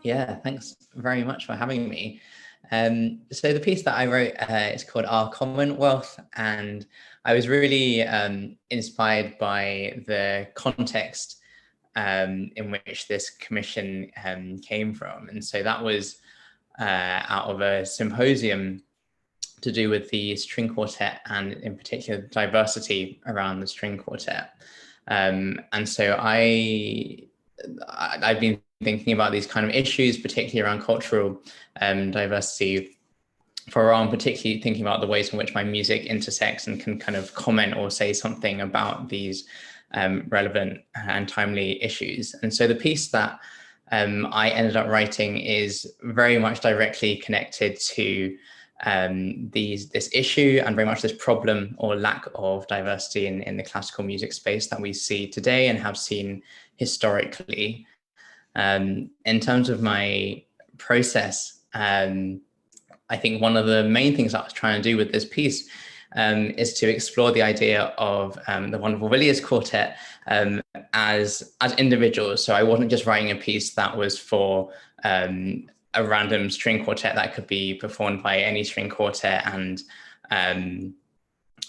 Yeah, thanks very much for having me. So the piece that I wrote is called Our Commonwealth, and I was really inspired by the context in which this commission came from. And so that was out of a symposium to do with the string quartet, and in particular diversity around the string quartet. And so I've been thinking about these kind of issues, particularly around cultural diversity, for a while, and particularly thinking about the ways in which my music intersects and can kind of comment or say something about these relevant and timely issues. And so the piece that I ended up writing is very much directly connected to this issue and very much this problem or lack of diversity in the classical music space that we see today and have seen historically. In terms of my process, I think one of the main things I was trying to do with this piece is to explore the idea of the wonderful Villiers Quartet as individuals. So I wasn't just writing a piece that was for a random string quartet that could be performed by any string quartet, and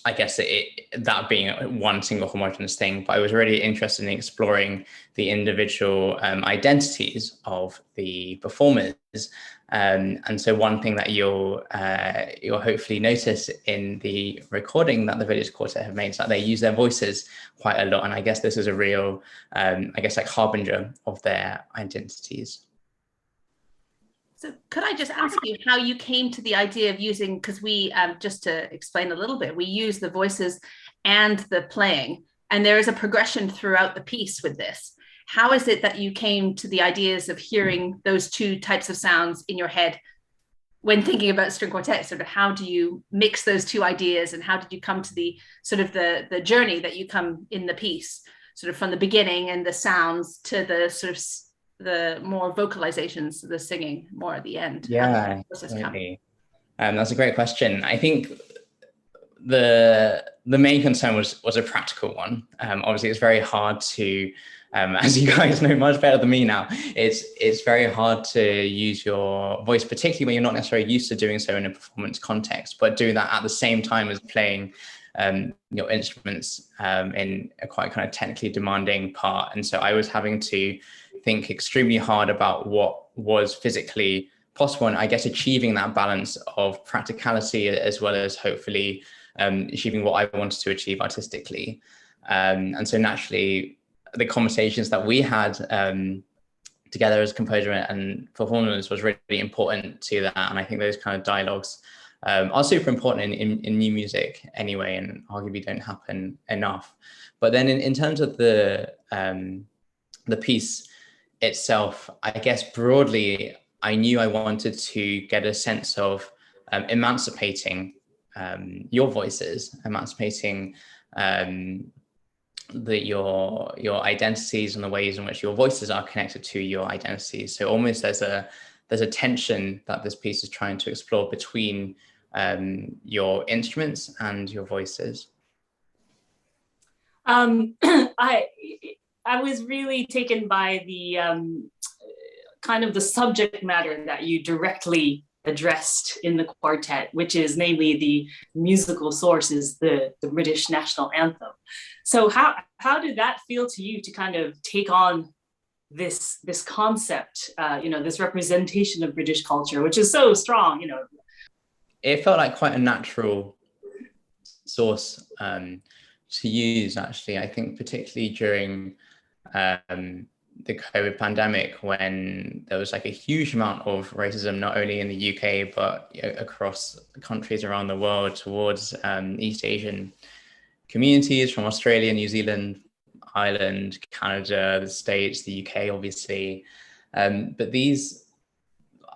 I guess that being one single homogeneous thing, but I was really interested in exploring the individual identities of the performers. And so one thing that you'll hopefully notice in the recording that the Villiers Quartet have made is that they use their voices quite a lot. And I guess this is a real, harbinger of their identities. So could I just ask you how you came to the idea of using, because we, just to explain a little bit, we use the voices and the playing, and there is a progression throughout the piece with this. How is it that you came to the ideas of hearing those two types of sounds in your head when thinking about string quartet? Sort of how do you mix those two ideas, and how did you come to the sort of the journey that you come in the piece, sort of from the beginning and the sounds to the sort of the more vocalizations, the singing more at the end? Yeah, absolutely. That's a great question. I think the main concern was a practical one. Obviously, it's very hard to, as you guys know much better than me now, it's very hard to use your voice, particularly when you're not necessarily used to doing so in a performance context, but do that at the same time as playing your instruments in a quite kind of technically demanding part. And so I was having to think extremely hard about what was physically possible, and I guess achieving that balance of practicality as well as hopefully achieving what I wanted to achieve artistically. And so naturally, the conversations that we had together as composer and performers was really important to that. And I think those kind of dialogues are super important in new music anyway, and arguably don't happen enough. But then in terms of the piece itself, I guess broadly, I knew I wanted to get a sense of emancipating your voices, emancipating your identities and the ways in which your voices are connected to your identities. So almost there's a tension that this piece is trying to explore between your instruments and your voices. I was really taken by the kind of the subject matter that you directly addressed in the quartet, which is namely the musical source is the British national anthem. So how did that feel to you to kind of take on this concept, this representation of British culture, which is so strong, It felt like quite a natural source to use, actually. I think particularly during the COVID pandemic, when there was like a huge amount of racism, not only in the UK, but across countries around the world towards East Asian communities from Australia, New Zealand, Ireland, Canada, the States, the UK, obviously. But these,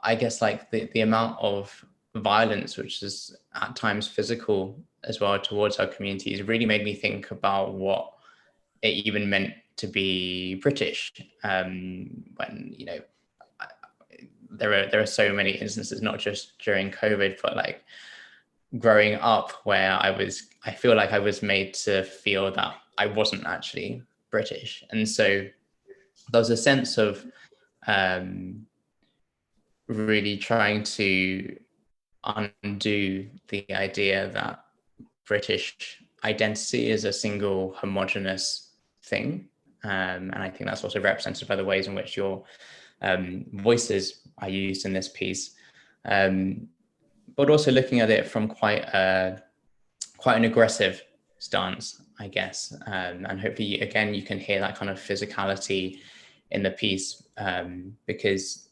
I guess, like the amount of violence, which is at times physical as well towards our communities, really made me think about what it even meant to be British. When, there are so many instances, not just during COVID, but like growing up, where I feel like I was made to feel that I wasn't actually British. And so there was a sense of really trying to undo the idea that British identity is a single homogenous thing. And I think that's also represented by the ways in which your voices are used in this piece. But also looking at it from quite an aggressive stance, I guess. And hopefully, again, you can hear that kind of physicality in the piece, because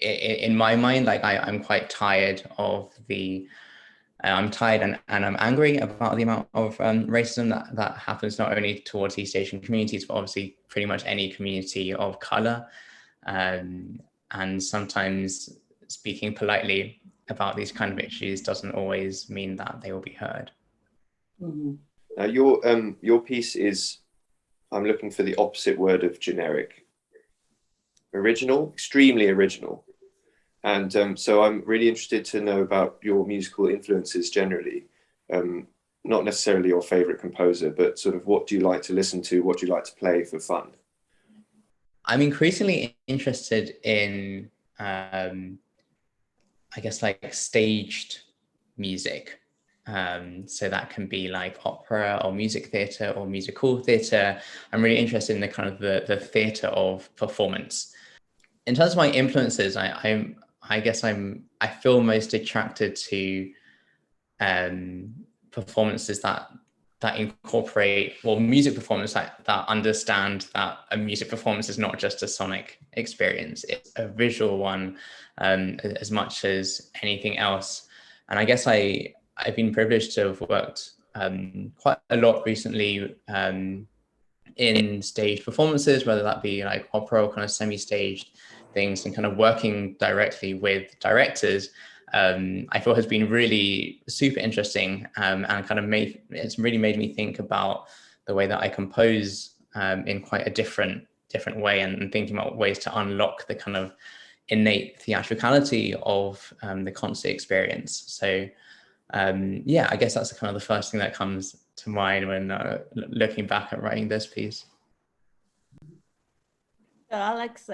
in my mind, like I'm quite tired of I'm tired and I'm angry about the amount of racism that happens not only towards East Asian communities, but obviously pretty much any community of color. And sometimes speaking politely about these kind of issues doesn't always mean that they will be heard. Mm-hmm. Now your piece is, I'm looking for the opposite word of generic. Original, extremely original. And so I'm really interested to know about your musical influences generally. Not necessarily your favorite composer, but sort of what do you like to listen to? What do you like to play for fun? I'm increasingly interested in, I guess, like staged music. So that can be like opera or music theatre or musical theatre. I'm really interested in the kind of the theatre of performance. In terms of my influences, I feel most attracted to performances that incorporate, well, music performance that understand that a music performance is not just a sonic experience, it's a visual one, as much as anything else. And I guess I've been privileged to have worked quite a lot recently in staged performances, whether that be like opera or kind of semi-staged things, and kind of working directly with directors, I feel has been really super interesting, and kind of it's really made me think about the way that I compose in quite a different way, and thinking about ways to unlock the kind of innate theatricality of the concert experience. So yeah, I guess that's kind of the first thing that comes to mind when looking back at writing this piece. So Alex,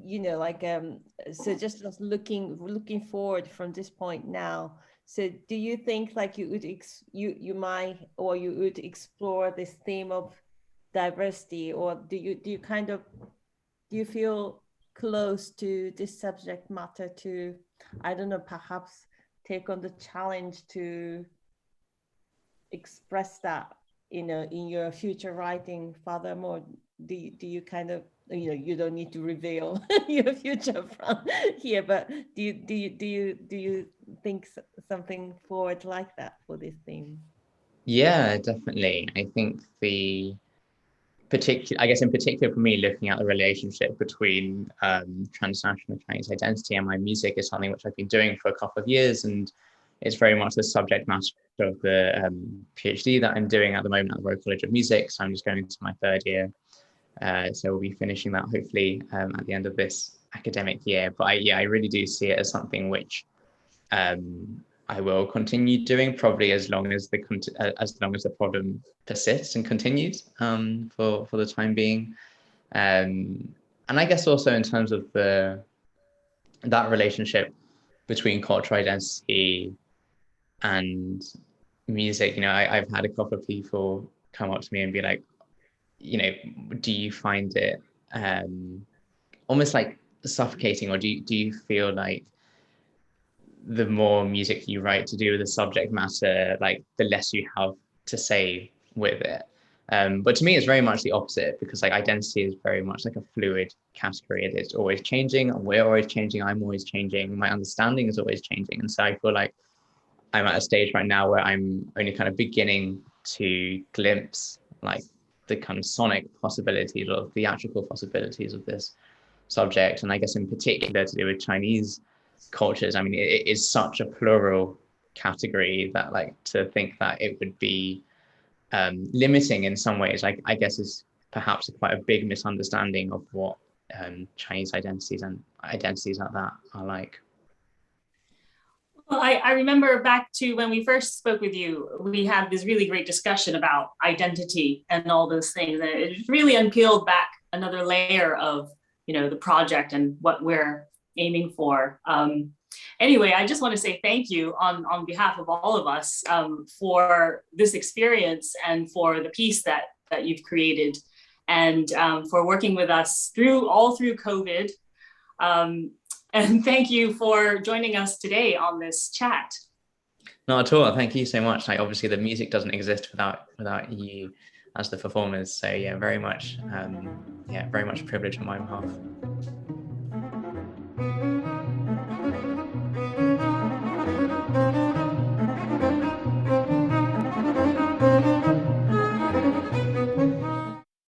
you know, like, so just looking forward from this point now. So do you think like you would you would explore this theme of diversity, or do you feel close to this subject matter to, I don't know, perhaps take on the challenge to express that, you know, in your future writing? Furthermore, do you kind of, you know, you don't need to reveal your future from here, but do you think something forward like that for this theme? Yeah, definitely. I think in particular for me, looking at the relationship between transnational Chinese identity and my music is something which I've been doing for a couple of years, and it's very much the subject matter of the PhD that I'm doing at the moment at the Royal College of Music. So I'm just going into my third year. So we'll be finishing that hopefully at the end of this academic year. But I really do see it as something which I will continue doing, probably as long as the problem persists and continues for the time being. And I guess also in terms of that relationship between cultural identity and music, you know, I've had a couple of people come up to me and be like, you know, do you find it almost like suffocating, or do you feel like the more music you write to do with the subject matter, like the less you have to say with it? But to me, it's very much the opposite, because like identity is very much like a fluid category. It's always changing, and we're always changing. I'm always changing. My understanding is always changing. And so I feel like I'm at a stage right now where I'm only kind of beginning to glimpse like the kind of sonic possibilities or theatrical possibilities of this subject. And I guess in particular to do with Chinese cultures, I mean, it is such a plural category that like to think that it would be limiting in some ways, like I guess is perhaps quite a big misunderstanding of what Chinese identities and identities like that are like. Well, I remember back to when we first spoke with you, we had this really great discussion about identity and all those things. And it really unpeeled back another layer of, you know, the project and what we're aiming for. Anyway, I just want to say thank you on behalf of all of us for this experience and for the piece that you've created, and for working with us all through COVID. And thank you for joining us today on this chat. Not at all. Thank you so much. Like, obviously the music doesn't exist without you as the performers. So yeah, very much a privilege on my behalf.